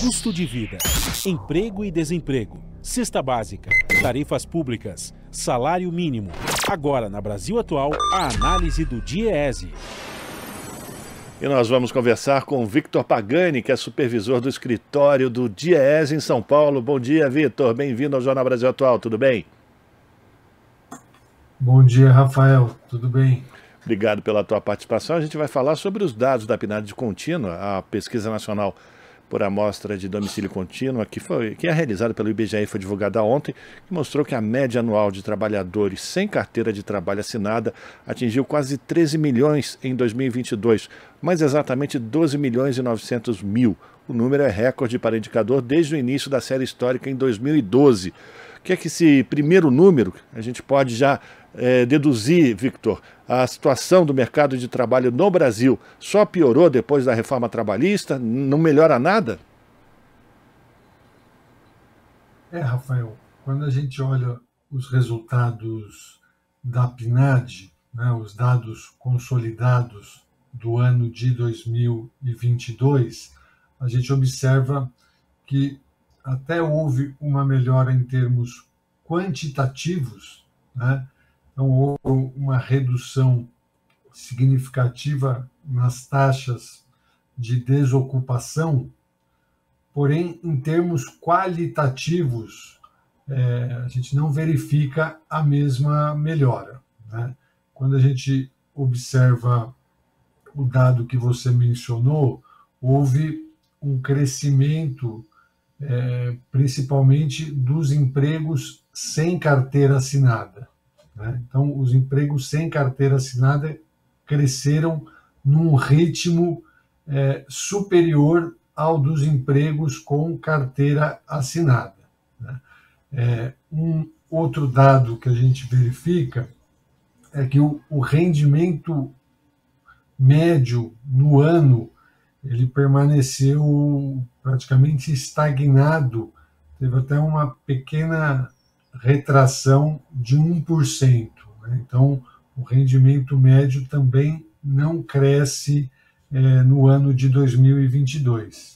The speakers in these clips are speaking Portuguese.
Custo de vida, emprego e desemprego, cesta básica, tarifas públicas, salário mínimo. Agora, na Brasil Atual, a análise do DIEESE. E nós vamos conversar com o Victor Pagani, que é supervisor do escritório do DIEESE em São Paulo. Bom dia, Victor. Bem-vindo ao Jornal Brasil Atual. Tudo bem? Bom dia, Rafael. Tudo bem? Obrigado pela tua participação. A gente vai falar sobre os dados da PNAD contínua, a Pesquisa Nacional por Amostra de Domicílio Contínua, que é realizada pelo IBGE e foi divulgada ontem, que mostrou que a média anual de trabalhadores sem carteira de trabalho assinada atingiu quase 13 milhões em 2022, mais exatamente 12 milhões e 900 mil. O número é recorde para indicador desde o início da série histórica em 2012. O que é que esse primeiro número, a gente pode já deduzir, Victor, a situação do mercado de trabalho no Brasil só piorou depois da reforma trabalhista? Não melhora nada? Rafael, quando a gente olha os resultados da PNAD, né, os dados consolidados do ano de 2022, a gente observa que até houve uma melhora em termos quantitativos, né? Então, houve uma redução significativa nas taxas de desocupação, porém, em termos qualitativos, a gente não verifica a mesma melhora, né? Quando a gente observa o dado que você mencionou, houve um crescimento, principalmente dos empregos sem carteira assinada. Então, os empregos sem carteira assinada cresceram num ritmo superior ao dos empregos com carteira assinada. Um outro dado que a gente verifica é que o rendimento médio no ano ele permaneceu praticamente estagnado, teve até uma pequena retração de 1%. Então, o rendimento médio também não cresce no ano de 2022.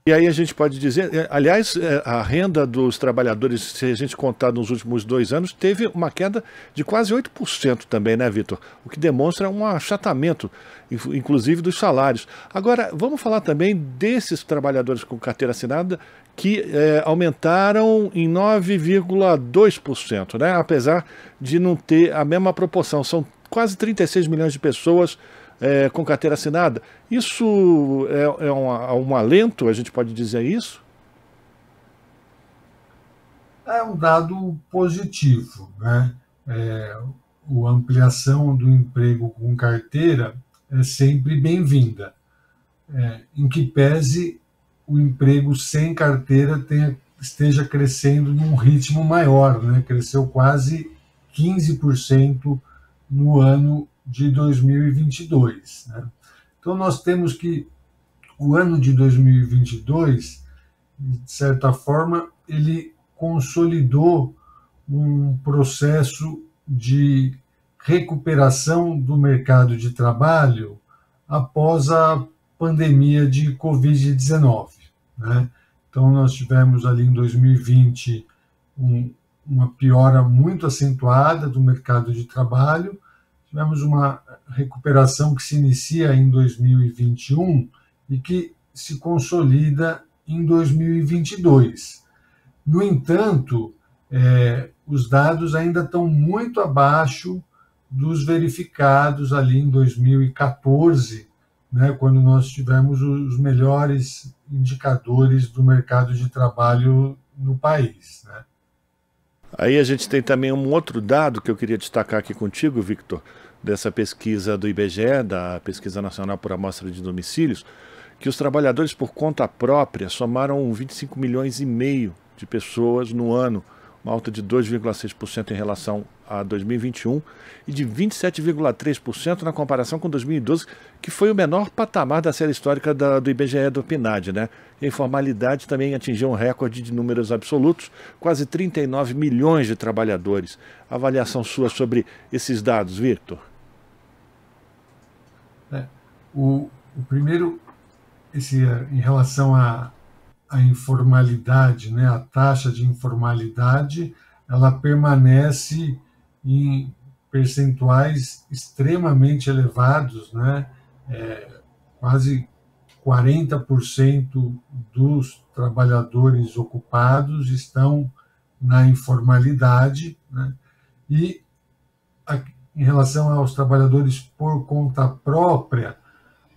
E aí a gente pode dizer, aliás, a renda dos trabalhadores, se a gente contar nos últimos 2 anos, teve uma queda de quase 8% também, né, Victor? O que demonstra um achatamento, inclusive dos salários. Agora, vamos falar também desses trabalhadores com carteira assinada que aumentaram em 9,2%, né? Apesar de não ter a mesma proporção. São quase 36 milhões de pessoas com carteira assinada. Isso é um alento, a gente pode dizer isso? É um dado positivo, né? A ampliação do emprego com carteira é sempre bem-vinda, em que pese o emprego sem carteira esteja crescendo num ritmo maior, né? Cresceu quase 15% no ano de 2022. Né? Então, nós temos que o ano de 2022, de certa forma, ele consolidou um processo de recuperação do mercado de trabalho após a pandemia de Covid-19. Né? Então, nós tivemos ali em 2020 uma piora muito acentuada do mercado de trabalho, tivemos uma recuperação que se inicia em 2021 e que se consolida em 2022. No entanto, os dados ainda estão muito abaixo dos verificados ali em 2014, né, quando nós tivemos os melhores indicadores do mercado de trabalho no país. Né? Aí a gente tem também um outro dado que eu queria destacar aqui contigo, Victor, dessa pesquisa do IBGE, da Pesquisa Nacional por Amostra de Domicílios, que os trabalhadores por conta própria somaram 25 milhões e meio de pessoas no ano, uma alta de 2,6% em relação a 2021 e de 27,3% na comparação com 2012, que foi o menor patamar da série histórica do IBGE do PNAD, né? E a informalidade também atingiu um recorde de números absolutos, quase 39 milhões de trabalhadores. Avaliação sua sobre esses dados, Victor? O primeiro em relação à informalidade, né, a taxa de informalidade, ela permanece em percentuais extremamente elevados, né, quase 40% dos trabalhadores ocupados estão na informalidade, né, e em relação aos trabalhadores por conta própria,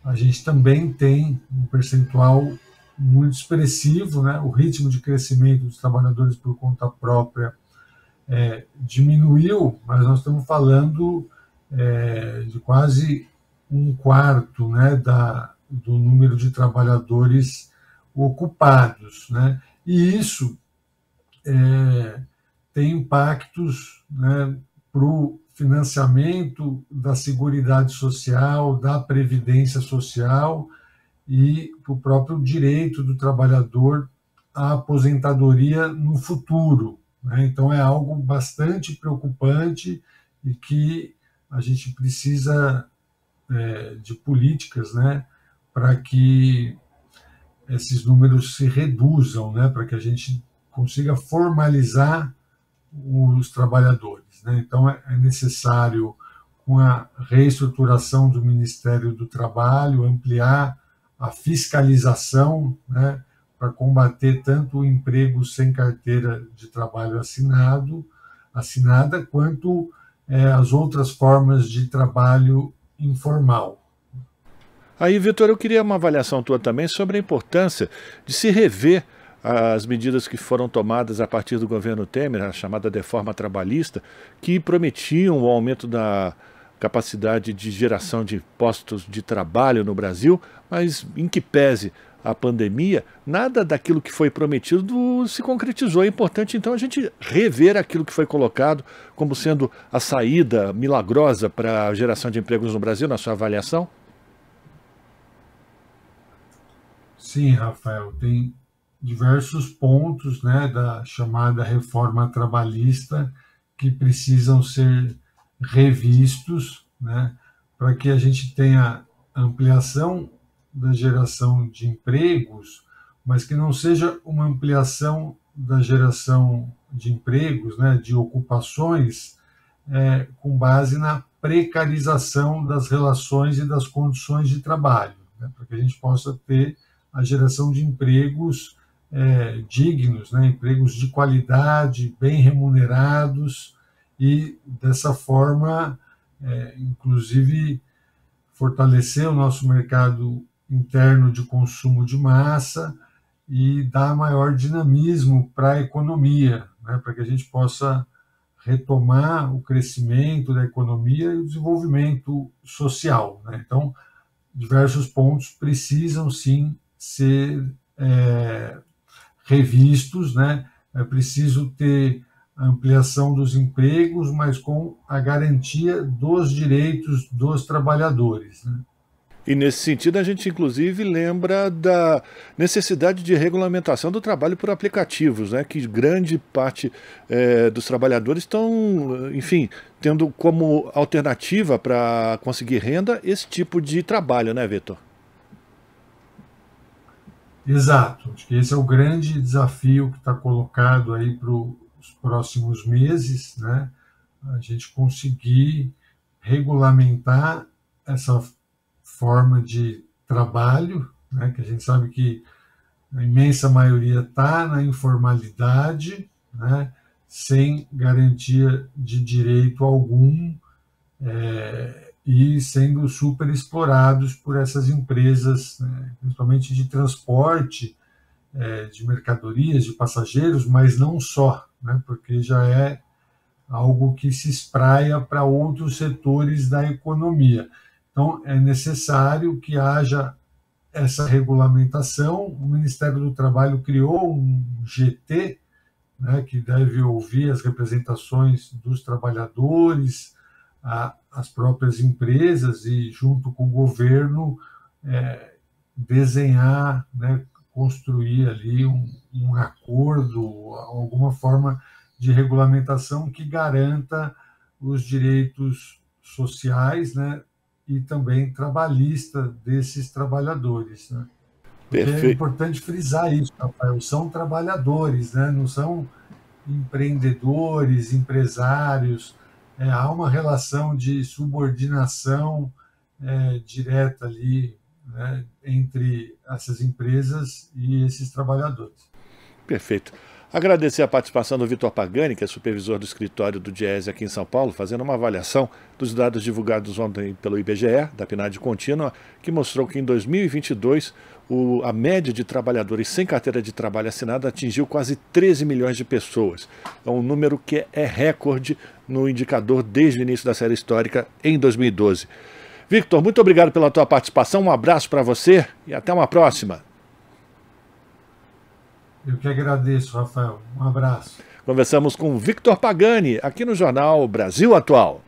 a gente também tem um percentual muito expressivo, né? O ritmo de crescimento dos trabalhadores por conta própria diminuiu, mas nós estamos falando de quase um quarto, né, do número de trabalhadores ocupados, né? E isso tem impactos, né, para o financiamento da Seguridade Social, da Previdência Social e para o próprio direito do trabalhador à aposentadoria no futuro, né? Então, é algo bastante preocupante e que a gente precisa de políticas, né, para que esses números se reduzam, né, para que a gente consiga formalizar os trabalhadores, né? Então, é necessário, com a reestruturação do Ministério do Trabalho, ampliar a fiscalização, né, para combater tanto o emprego sem carteira de trabalho assinada, quanto as outras formas de trabalho informal. Aí, Vitor, eu queria uma avaliação tua também sobre a importância de se rever as medidas que foram tomadas a partir do governo Temer, a chamada reforma trabalhista, que prometiam o aumento da capacidade de geração de postos de trabalho no Brasil, mas em que pese a pandemia, nada daquilo que foi prometido se concretizou. É importante, então, a gente rever aquilo que foi colocado como sendo a saída milagrosa para a geração de empregos no Brasil, na sua avaliação? Sim, Rafael, tem diversos pontos, né, da chamada reforma trabalhista que precisam ser revistos, né, para que a gente tenha ampliação da geração de empregos, mas que não seja uma ampliação da geração de empregos, né, de ocupações, com base na precarização das relações e das condições de trabalho, né, para que a gente possa ter a geração de empregos dignos, né, empregos de qualidade, bem remunerados, e dessa forma, inclusive, fortalecer o nosso mercado interno de consumo de massa e dar maior dinamismo para a economia, né, para que a gente possa retomar o crescimento da economia e o desenvolvimento social, né? Então, diversos pontos precisam sim ser revistos, né? É preciso ter a ampliação dos empregos, mas com a garantia dos direitos dos trabalhadores, né? E nesse sentido a gente inclusive lembra da necessidade de regulamentação do trabalho por aplicativos, né? Que grande parte dos trabalhadores estão, enfim, tendo como alternativa para conseguir renda esse tipo de trabalho, né, Vitor? Exato, acho que esse é o grande desafio que está colocado aí para os próximos meses, né? A gente conseguir regulamentar essa forma de trabalho, né, que a gente sabe que a imensa maioria está na informalidade, né, sem garantia de direito algum, e sendo super explorados por essas empresas, né, principalmente de transporte de mercadorias, de passageiros, mas não só, né, porque já é algo que se espraia para outros setores da economia. Então, é necessário que haja essa regulamentação. O Ministério do Trabalho criou um GT, né, que deve ouvir as representações dos trabalhadores, as próprias empresas e, junto com o governo, desenhar, né, construir ali um acordo, alguma forma de regulamentação que garanta os direitos sociais, né, e também trabalhista desses trabalhadores, né? É importante frisar isso, Rafael. São trabalhadores, né? Não são empreendedores, empresários. Há uma relação de subordinação direta ali, né, entre essas empresas e esses trabalhadores. Perfeito. Agradecer a participação do Vitor Pagani, que é supervisor do escritório do Diese aqui em São Paulo, fazendo uma avaliação dos dados divulgados ontem pelo IBGE, da PNAD contínua, que mostrou que em 2022 a média de trabalhadores sem carteira de trabalho assinada atingiu quase 13 milhões de pessoas. É um número que é recorde no indicador desde o início da série histórica em 2012. Victor, muito obrigado pela tua participação, um abraço para você e até uma próxima. Eu que agradeço, Rafael. Um abraço. Conversamos com Victor Pagani, aqui no Jornal Brasil Atual.